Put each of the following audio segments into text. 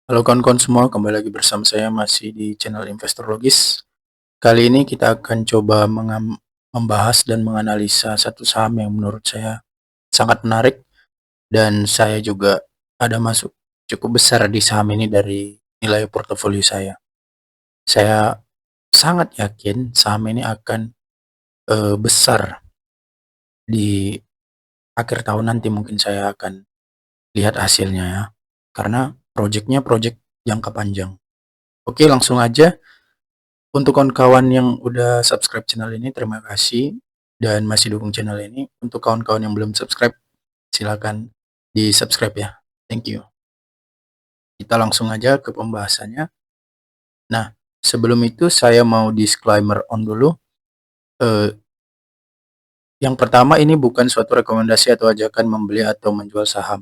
Halo kawan-kawan semua, kembali lagi bersama saya masih di channel Investor Logis. Kali ini kita akan coba membahas dan menganalisa satu saham yang menurut saya sangat menarik dan saya juga ada masuk cukup besar di saham ini dari nilai portofolio saya. Saya sangat yakin saham ini akan besar di akhir tahun nanti, mungkin saya akan lihat hasilnya ya. Karena proyeknya proyek jangka panjang. Oke, langsung aja. Untuk kawan-kawan yang udah subscribe channel ini, terima kasih dan masih dukung channel ini. Untuk kawan-kawan yang belum subscribe, silakan di-subscribe ya. Thank you. Kita langsung aja ke pembahasannya. Nah, sebelum itu saya mau disclaimer on dulu. Eh, yang pertama, ini bukan suatu rekomendasi atau ajakan membeli atau menjual saham.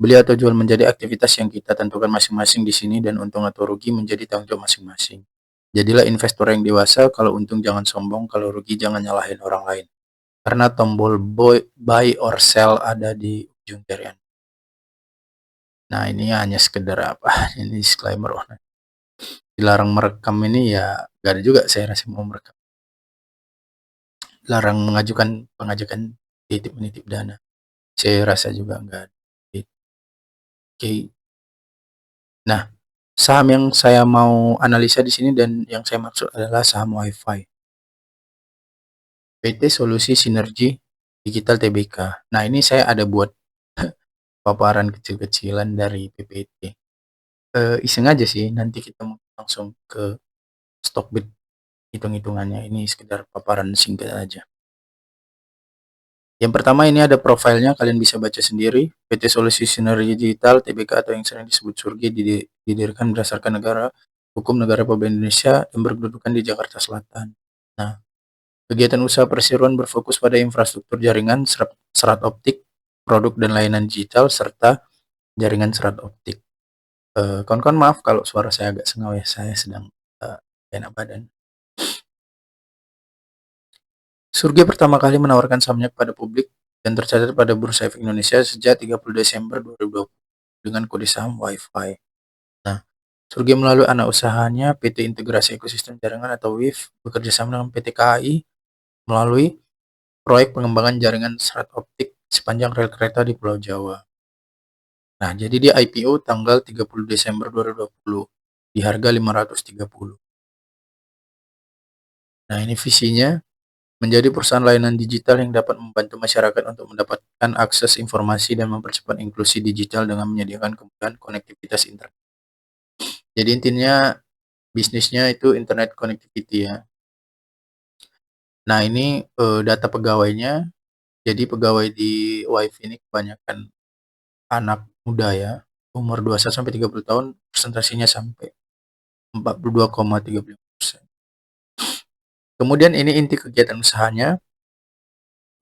Beli atau jual menjadi aktivitas yang kita tentukan masing-masing di sini, dan untung atau rugi menjadi tanggung jawab masing-masing. Jadilah investor yang dewasa, kalau untung jangan sombong, kalau rugi jangan nyalahin orang lain. Karena tombol buy or sell ada di ujung jari Anda. Nah, ini hanya sekedar apa? Ini disclaimer. Dilarang merekam ini ya gak ada juga saya rasa mau merekam. Larang mengajukan pengajakan titip menitip dana. Saya rasa juga enggak ada. Oke. Nah, saham yang saya mau analisa di sini dan yang saya maksud adalah saham WiFi. PT Solusi Sinergi Digital Tbk. Nah, ini saya ada buat paparan kecil-kecilan dari PPT. Iseng aja sih, nanti kita langsung ke Stockbit hitung-hitungannya. Ini sekedar paparan singkat aja. Yang pertama, ini ada profilnya, kalian bisa baca sendiri. PT Solusi Sinergi Digital Tbk atau yang sering disebut Surgi didirikan berdasarkan hukum negara Republik Indonesia yang berkedudukan di Jakarta Selatan. Nah, kegiatan usaha perseroan berfokus pada infrastruktur jaringan, serat optik, produk dan layanan digital, serta jaringan serat optik. Kawan-kawan maaf kalau suara saya agak sengaw ya, saya sedang enak badan. Surgi pertama kali menawarkan sahamnya kepada publik dan tercatat pada Bursa Efek Indonesia sejak 30 Desember 2020 dengan kode saham WiFi. Nah, Surgi melalui anak usahanya PT Integrasi Ekosistem Jaringan atau WIF bekerja sama dengan PT KAI melalui proyek pengembangan jaringan serat optik sepanjang rel kereta di Pulau Jawa. Nah, jadi dia IPO tanggal 30 Desember 2020 di harga 530. Nah, ini visinya menjadi perusahaan layanan digital yang dapat membantu masyarakat untuk mendapatkan akses informasi dan mempercepat inklusi digital dengan menyediakan kemudahan konektivitas internet. Jadi intinya bisnisnya itu internet connectivity ya. Nah, ini data pegawainya. Jadi pegawai di WiFi ini kebanyakan anak muda ya, umur 21 sampai 30 tahun, presentasinya sampai 42,35%. Kemudian ini inti kegiatan usahanya.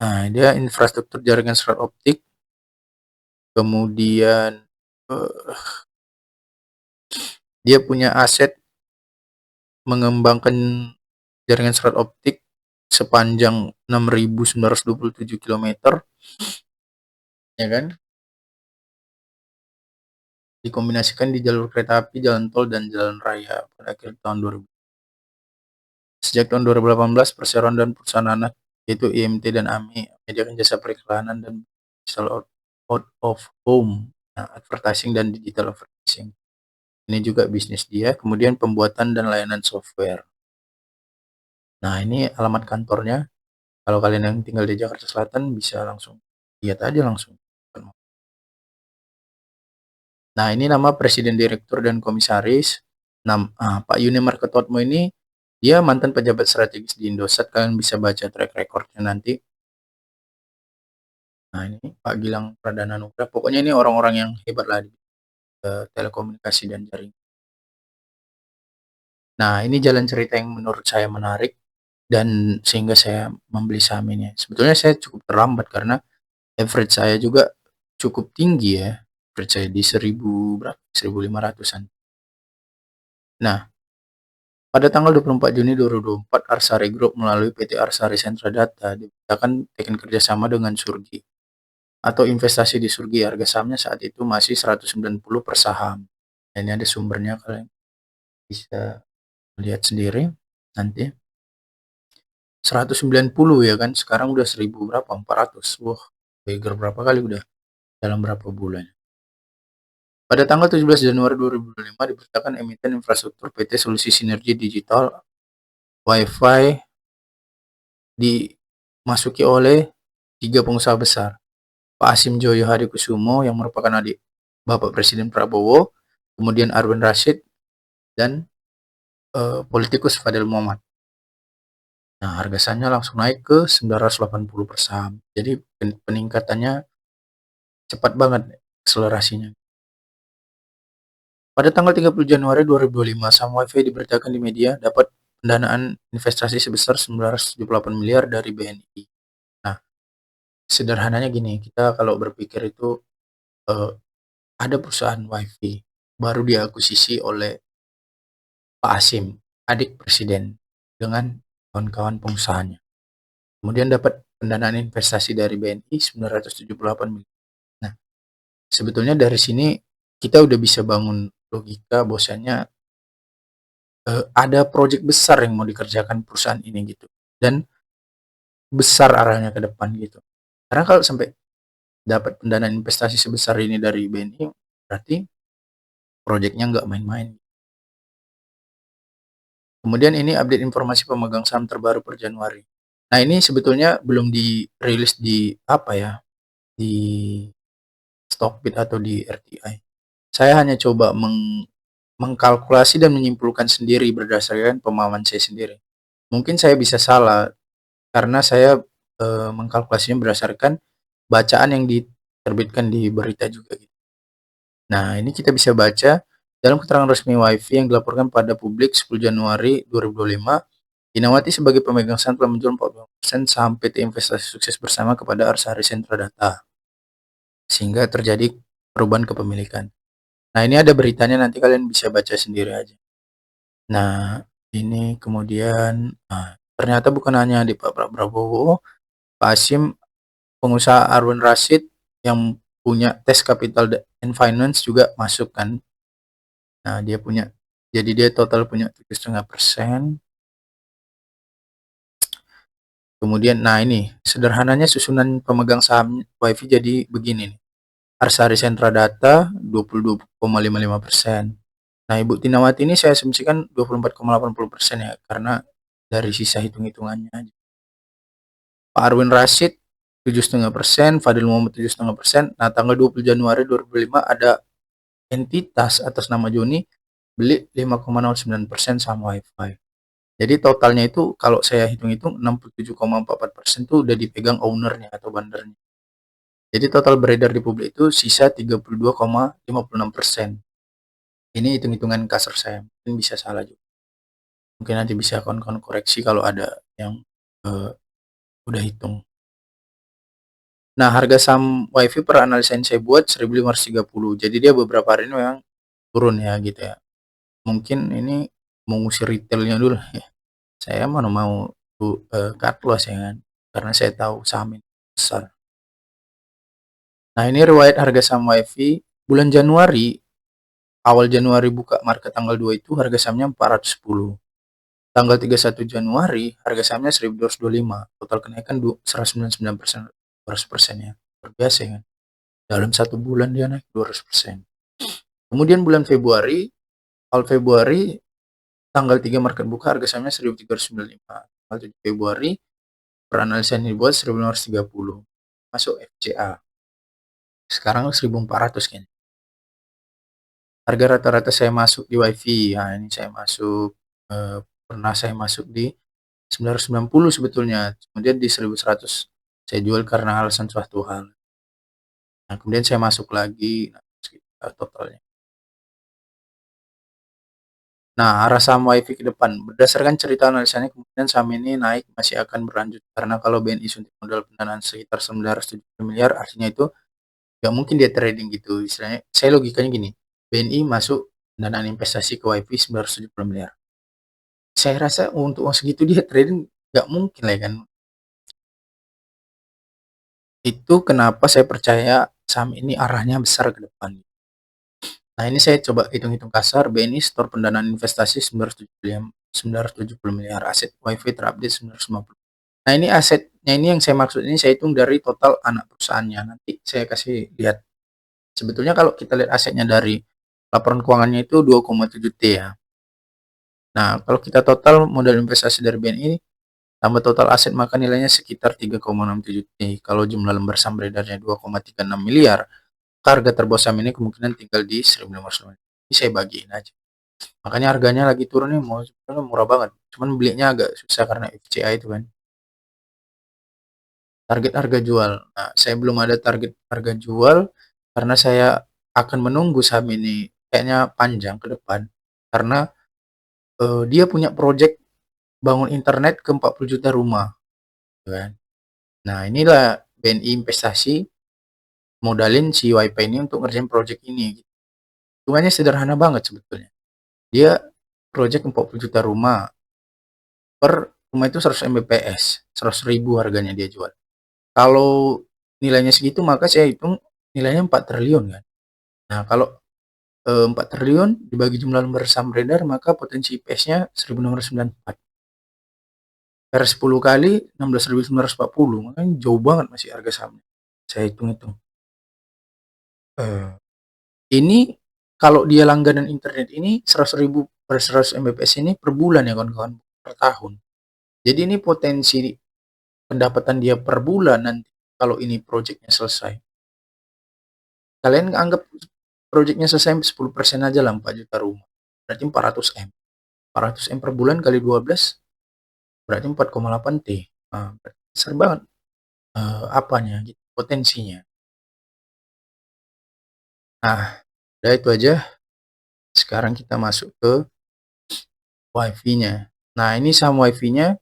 Nah, dia infrastruktur jaringan serat optik, kemudian dia punya aset mengembangkan jaringan serat optik sepanjang 6.927 km, ya kan? Dikombinasikan di jalur kereta api, jalan tol, dan jalan raya pada akhir tahun 2000. Sejak tahun 2018, perseroan dan perusahaan anak yaitu IMT dan AMI menyediakan jasa periklanan dan digital out of home, advertising dan digital advertising. Ini juga bisnis dia. Kemudian pembuatan dan layanan software. Nah, ini alamat kantornya. Kalau kalian yang tinggal di Jakarta Selatan bisa langsung lihat aja langsung. Nah, ini nama presiden direktur dan komisaris. Pak Yuni Marketotmo ini dia mantan pejabat strategis di Indosat. Kalian bisa baca track recordnya nanti. Nah, ini Pak Gilang Pradana Nugra. Pokoknya ini orang-orang yang hebat lah di telekomunikasi dan jaringan. Nah, ini jalan cerita yang menurut saya menarik dan sehingga saya membeli saham ini. Sebetulnya saya cukup terlambat karena average saya juga cukup tinggi ya. Average saya di 1000 berapa? 1500-an. Nah, pada tanggal 24 Juni 2024, Arsari Group melalui PT Arsari Sentra Data diberitakan tekan kerjasama dengan Surgi atau investasi di Surgi. Harga sahamnya saat itu masih 190 per saham. Nah, ini ada sumbernya, kalian bisa lihat sendiri nanti. 190 ya kan, sekarang udah 1000 berapa, 400. Wah, beger berapa kali udah dalam berapa bulan. Pada tanggal 17 Januari 2025 diberitakan emiten infrastruktur PT Solusi Sinergi Digital Wi-Fi dimasuki oleh 3 pengusaha besar. Pak Asim Joyo Hadikusumo yang merupakan adik Bapak Presiden Prabowo, kemudian Arwin Rashid, dan politikus Fadil Muhammad. Nah, harga sahamnya langsung naik ke 980 per saham. Jadi peningkatannya cepat banget akselerasinya. Pada tanggal 30 Januari 2025, saham WiFi diberitakan di media dapat pendanaan investasi sebesar 978 miliar dari BNI. Nah, sederhananya gini, kita kalau berpikir itu eh, ada perusahaan WiFi baru diakuisisi oleh Pak Asim, adik presiden, dengan kawan-kawan pengusahanya. Kemudian dapat pendanaan investasi dari BNI 978 miliar. Nah, sebetulnya dari sini kita udah bisa bangun logika bahwasanya ada proyek besar yang mau dikerjakan perusahaan ini gitu. Dan besar arahnya ke depan gitu. Karena kalau sampai dapat pendanaan investasi sebesar ini dari BNI, berarti proyeknya nggak main-main. Kemudian ini update informasi pemegang saham terbaru per Januari. Nah, ini sebetulnya belum dirilis di apa ya, di Stockbit atau di RTI. Saya hanya coba mengkalkulasi dan menyimpulkan sendiri berdasarkan pemahaman saya sendiri. Mungkin saya bisa salah karena saya mengkalkulasinya berdasarkan bacaan yang diterbitkan di berita juga gitu. Nah, ini kita bisa baca dalam keterangan resmi WiFi yang dilaporkan pada publik 10 Januari 2025, Dinawati sebagai pemegang saham telah menjual 40% saham PT Investasi Sukses Bersama kepada Arsari Sentra Data, sehingga terjadi perubahan kepemilikan. Nah, ini ada beritanya, nanti kalian bisa baca sendiri aja. Nah, ini kemudian ternyata bukan hanya di Pak Prabowo, Pak Asim, pengusaha Arwin Rashid yang punya tes capital and finance juga masuk kan. Nah, dia punya, jadi dia total punya 7,5%. Kemudian, nah ini sederhananya susunan pemegang saham WiFi jadi begini nih. Arsari Sentra Data 22,55%. Nah, Ibu Tinawati ini saya asumsikan 24,80% ya, karena dari sisa hitung-hitungannya aja. Pak Arwin Rashid 7,5%, Fadil Muhammad 7,5%. Nah, tanggal 20 Januari 2005 ada entitas atas nama Joni beli 5,09% saham WiFi. Jadi totalnya itu kalau saya hitung-hitung 67,44% itu udah dipegang ownernya atau bandernya. Jadi total beredar di publik itu sisa 32,56%. Ini hitung-hitungan kasar saya, mungkin bisa salah juga. Mungkin nanti bisa kawan-kawan koreksi kalau ada yang udah hitung. Nah, harga saham WiFi per analisa yang saya buat 1530. Jadi dia beberapa hari ini memang turun ya gitu ya. Mungkin ini mengusir retailnya dulu ya. Saya mana mau cut loss ya kan, karena saya tahu saham ini besar. Nah, ini riwayat harga saham WiFi bulan Januari, awal Januari buka market tanggal 2 itu harga sahamnya 410. Tanggal 31 Januari harga sahamnya 1225. Total kenaikan 199%, 200% ya. Luar biasa ya kan. Dalam satu bulan dia naik 200%. Kemudian bulan Februari, awal Februari tanggal 3 market buka harga sahamnya 1395. Tanggal 7 Februari peranalisa ini dibuat 1530. Masuk FCA. Sekarang 1400 kayaknya. Harga rata-rata saya masuk di WiFi. Nah, ini saya masuk pernah saya masuk di 990 sebetulnya. Kemudian di 1100 saya jual karena alasan suatu hal. Nah, kemudian saya masuk lagi, nah, totalnya. Nah, arah saham WiFi ke depan. Berdasarkan cerita analisanya, kemungkinan saham ini naik masih akan berlanjut. Karena kalau BNI suntik modal pendanaan sekitar 970 miliar, artinya itu nggak mungkin dia trading gitu. Istilahnya, saya logikanya gini, BNI masuk pendanaan investasi ke WiFi 970 miliar. Saya rasa untuk uang segitu dia trading nggak mungkin lah ya kan. Itu kenapa saya percaya saham ini arahnya besar ke depan. Nah, ini saya coba hitung-hitung kasar, BNI Store Pendanaan Investasi 970 miliar, aset WiFi terupdate 950. Nah, ini asetnya ini yang saya maksud ini saya hitung dari total anak perusahaannya. Nanti saya kasih lihat. Sebetulnya kalau kita lihat asetnya dari laporan keuangannya itu 2,7 T ya. Nah, kalau kita total modal investasi dari BNI tambah total aset maka nilainya sekitar 3,67 T. Kalau jumlah lembar saham beredarnya 2,36 miliar, harga terbawah saham ini kemungkinan tinggal di 1.500. Ini saya bagiin aja. Makanya harganya lagi turun nih, mau sebenarnya murah banget. Cuman belinya agak susah karena FCA itu kan. Target harga jual. Nah, saya belum ada target harga jual karena saya akan menunggu saham ini kayaknya panjang ke depan karena dia punya project bangun internet ke 40 juta rumah, gitu kan. Nah, inilah BNI investasi modalin si WiFi ini untuk ngerjain project ini. Hitungannya sederhana banget sebetulnya. Dia project 40 juta rumah, per rumah itu 100 Mbps, 100 ribu harganya dia jual. Kalau nilainya segitu maka saya hitung nilainya 4 triliun kan. Nah, kalau 4 triliun dibagi jumlah lembar saham beredar maka potensi IPS-nya 1694. Per 10 kali 16.940, makanya jauh banget masih harga sahamnya. Saya hitung-hitung. Ini kalau dia langganan internet ini 100.000 per 100 Mbps ini per bulan ya kawan-kawan, per tahun. Jadi ini potensi pendapatan dia per bulan nanti kalau ini proyeknya selesai. Kalian anggap proyeknya selesai 10% aja lah, 4 juta rumah. Berarti 400 M. 400 M per bulan kali 12 berarti 4,8 T. Nah, besar banget apanya gitu, potensinya. Nah, udah itu aja. Sekarang kita masuk ke WiFi-nya. Nah, ini saham WiFi-nya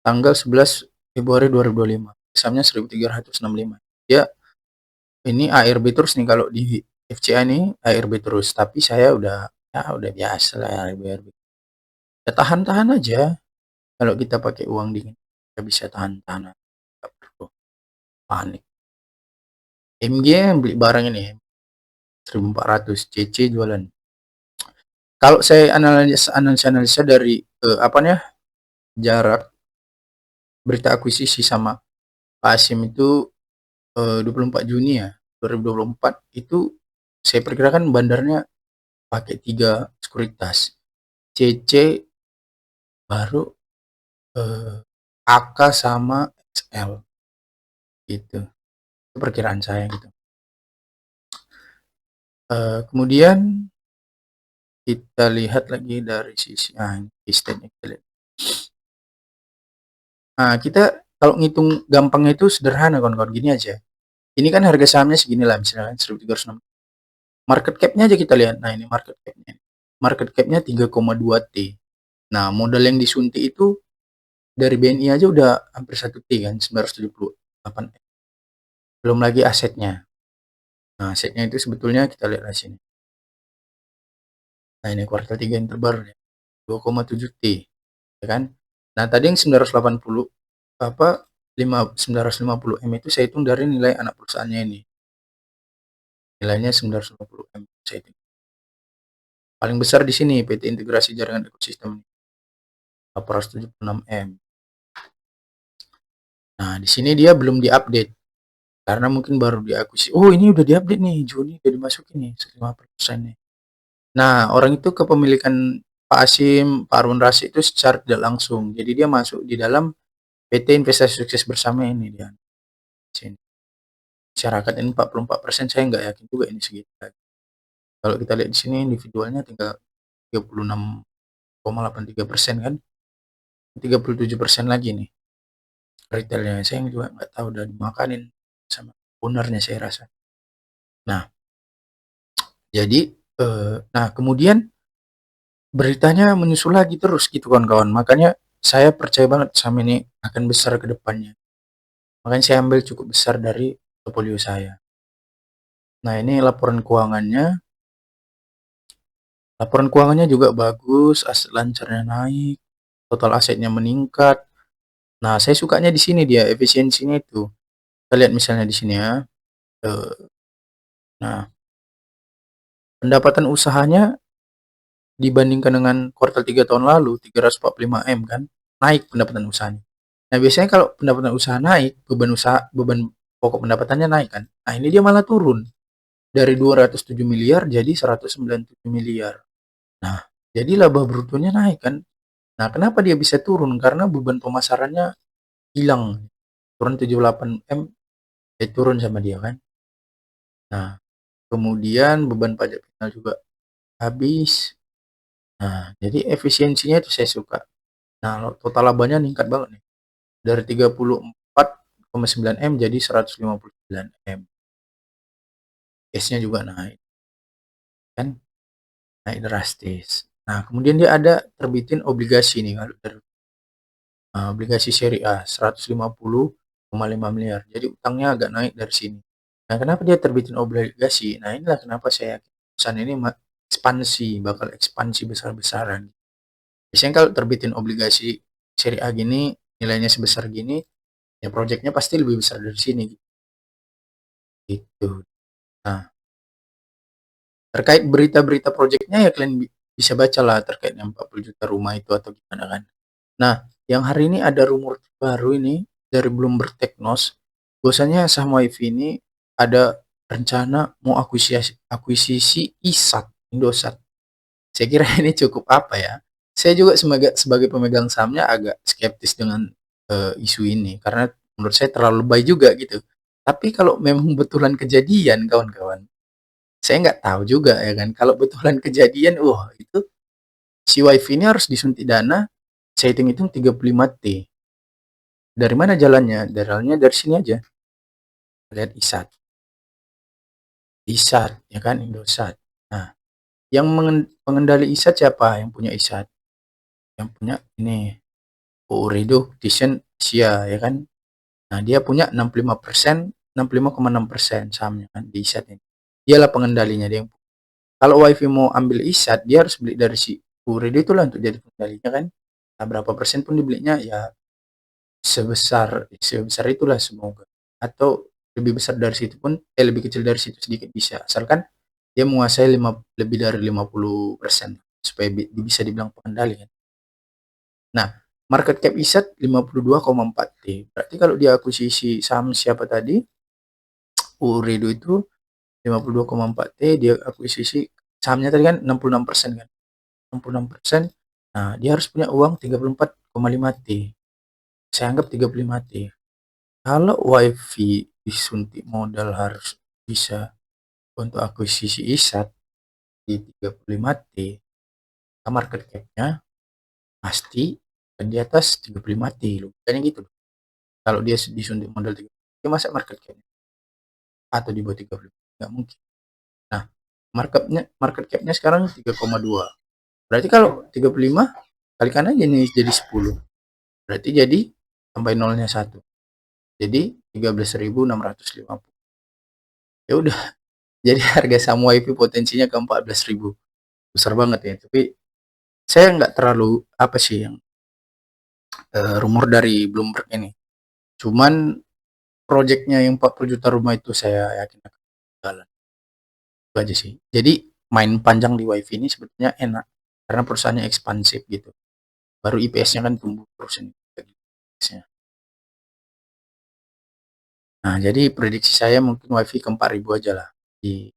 tanggal 11 Februari 2025. Sahamnya 1365. Ya, ini ARB terus nih kalau di FCA nih ARB terus, tapi saya udah biasa lah ARB. Ya tahan-tahan aja. Kalau kita pakai uang dingin, kita bisa tahan-tahan. Nggak perlu panik. MG yang beli barang ini 1.400, CC jualan. Kalau saya analisa dari apa nih jarak berita akuisisi sama Pak Asim itu 24 Juni ya 2024 itu saya perkirakan bandarnya pakai 3 sekuritas CC baru AK sama XL gitu. Itu perkiraan saya gitu. Kemudian kita lihat lagi dari sisi sistemnya kita lihat. Nah, kita kalau ngitung gampangnya itu sederhana kawan-kawan, gini aja. Ini kan harga sahamnya segini lah misalnya 1.306. Market cap-nya aja kita lihat. Nah, ini market cap-nya. Market cap-nya 3,2 T. Nah, modal yang disuntik itu dari BNI aja udah hampir 1 T kan, 978 M. Belum lagi asetnya. Nah, asetnya itu sebetulnya kita lihat di sini. Nah, ini kuartal 3 yang terbaru ya. 2,7 T, ya kan? Nah, tadi yang 980 apa 950 M itu saya hitung dari nilai anak perusahaannya ini. Nilainya 950 M saya hitung. Paling besar di sini PT Integrasi Jaringan Ekosistem 876 M. Nah, di sini dia belum diupdate karena mungkin baru diakuisisi. Oh, ini udah diupdate nih, Juni udah dimasukin nih 5% nih. Nah, orang itu kepemilikan Pak Asim, Pak Harun Rasyid itu secara tidak langsung. Jadi dia masuk di dalam PT Investasi Sukses Bersama ini dia. Sini. Masyarakat ini 44%, saya nggak yakin juga ini segitu. Kalau kita lihat di sini individualnya tinggal 36,83% kan. 37% lagi nih retailnya. Saya juga nggak tahu udah dimakanin sama ownernya saya rasa. Nah, jadi nah kemudian beritanya menyusul lagi terus gitu kawan-kawan. Makanya saya percaya banget saham ini akan besar ke depannya. Makanya saya ambil cukup besar dari portfolio saya. Nah, ini laporan keuangannya. Laporan keuangannya juga bagus, aset lancarnya naik, total asetnya meningkat. Nah, saya sukanya di sini dia efisiensinya itu. Kita lihat misalnya di sini ya. Nah, pendapatan usahanya dibandingkan dengan kuartal 3 tahun lalu 345 M kan, naik pendapatan usahanya. Nah, biasanya kalau pendapatan usaha naik, beban pokok pendapatannya naik kan. Nah, ini dia malah turun dari 207 miliar jadi 197 miliar. Nah, jadi laba brutonya naik kan. Nah, kenapa dia bisa turun? Karena beban pemasarannya hilang. Turun 78 M, turun sama dia kan. Nah, kemudian beban pajak final juga habis. Nah, jadi efisiensinya itu saya suka. Nah, total labanya meningkat banget nih. Dari 34,9 M jadi 159 M. Case-nya juga naik. Kan? Naik drastis. Nah, kemudian dia ada terbitin obligasi nih kalau obligasi seri A 150,5 miliar. Jadi utangnya agak naik dari sini. Nah, kenapa dia terbitin obligasi? Nah, inilah kenapa saya yakin perusahaan ini bakal ekspansi besar-besaran. Biasanya kalau terbitin obligasi seri A gini, nilainya sebesar gini, ya proyeknya pasti lebih besar dari sini. Gitu. Nah, terkait berita-berita proyeknya ya kalian bisa baca lah terkait yang 40 juta rumah itu atau gimana kan. Nah, yang hari ini ada rumor baru ini dari Bloomberg Technos, bahwasanya saham WiFi ini ada rencana mau akuisisi ISAT, Indosat. Saya kira ini cukup apa ya? Saya juga sebagai pemegang sahamnya agak skeptis dengan isu ini karena menurut saya terlalu lebay juga gitu. Tapi kalau memang betulan kejadian kawan-kawan, saya nggak tahu juga ya kan. Kalau betulan kejadian, wah itu si WiFi ini harus disuntik dana, saya hitung-hitung 35 T. Dari mana jalannya? Jalannya dari sini aja. Lihat ISAT. ISAT, ya kan, Indosat. Nah, yang pengendali ISAT siapa? Yang punya ISAT? Yang punya ini, Ooredoo Vision Asia, ya kan? Nah, dia punya 65%, 65,6% sahamnya kan di ISAT ini. Dialah pengendalinya dia. Kalau WiFi mau ambil ISAT, dia harus beli dari si Ooredoo itulah untuk jadi pengendalinya kan. Nah, berapa persen pun dibelinya ya sebesar itulah semoga, atau lebih besar dari situ pun lebih kecil dari situ sedikit bisa, asalkan dia menguasai lebih dari 50% supaya bisa dibilang pengendali kan. Nah, market cap ISAT 52,4 T. Berarti kalau dia akuisisi saham siapa tadi? Ooredoo itu 52,4 T, dia akuisisi sahamnya tadi kan 66% kan. 66%. Nah, dia harus punya uang 34,5 T. Saya anggap 35 T. Kalau WiFi disuntik modal harus bisa untuk akuisisi ISAT di 35 T, market cap-nya pasti di atas 35 T loh. Kayaknya gitu. Kalau dia disuntik modal 35 T, masa market cap atau di bawah 35? Nggak mungkin. Nah, market cap-nya sekarang 3,2. Berarti kalau 35 kalikan aja nih jadi 10. Berarti jadi sampai nolnya 1. Jadi 13.650. Ya udah, jadi harga saham WiFi potensinya ke 14.000. Besar banget ya. Tapi saya nggak terlalu apa sih yang rumor dari Bloomberg ini. Cuman proyeknya yang 40 juta rumah itu saya yakin akan jalan. Itu aja sih. Jadi main panjang di WiFi ini sebetulnya enak karena perusahaannya ekspansif gitu. Baru IPS-nya kan tumbuh terus ini. Nah, jadi prediksi saya mungkin WiFi ke 4.000 aja lah di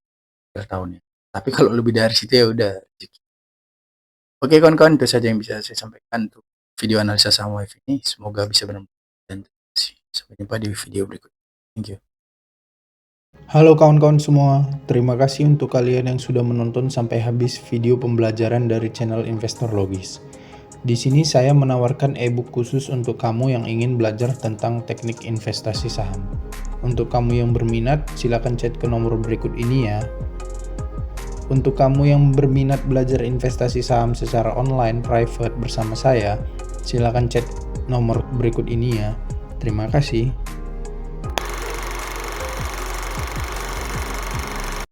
akhir tahunnya. Tapi kalau lebih dari situ ya udah. Oke kawan-kawan, itu saja yang bisa saya sampaikan untuk video analisa saham WiFi ini. Semoga bisa bermanfaat dan terima kasih. Sampai jumpa di video berikutnya. Thank you. Halo kawan-kawan semua, terima kasih untuk kalian yang sudah menonton sampai habis video pembelajaran dari channel Investor Logis. Di sini saya menawarkan e-book khusus untuk kamu yang ingin belajar tentang teknik investasi saham. Untuk kamu yang berminat, silakan chat ke nomor berikut ini ya. Untuk kamu yang berminat belajar investasi saham secara online private bersama saya, silakan chat nomor berikut ini ya. Terima kasih.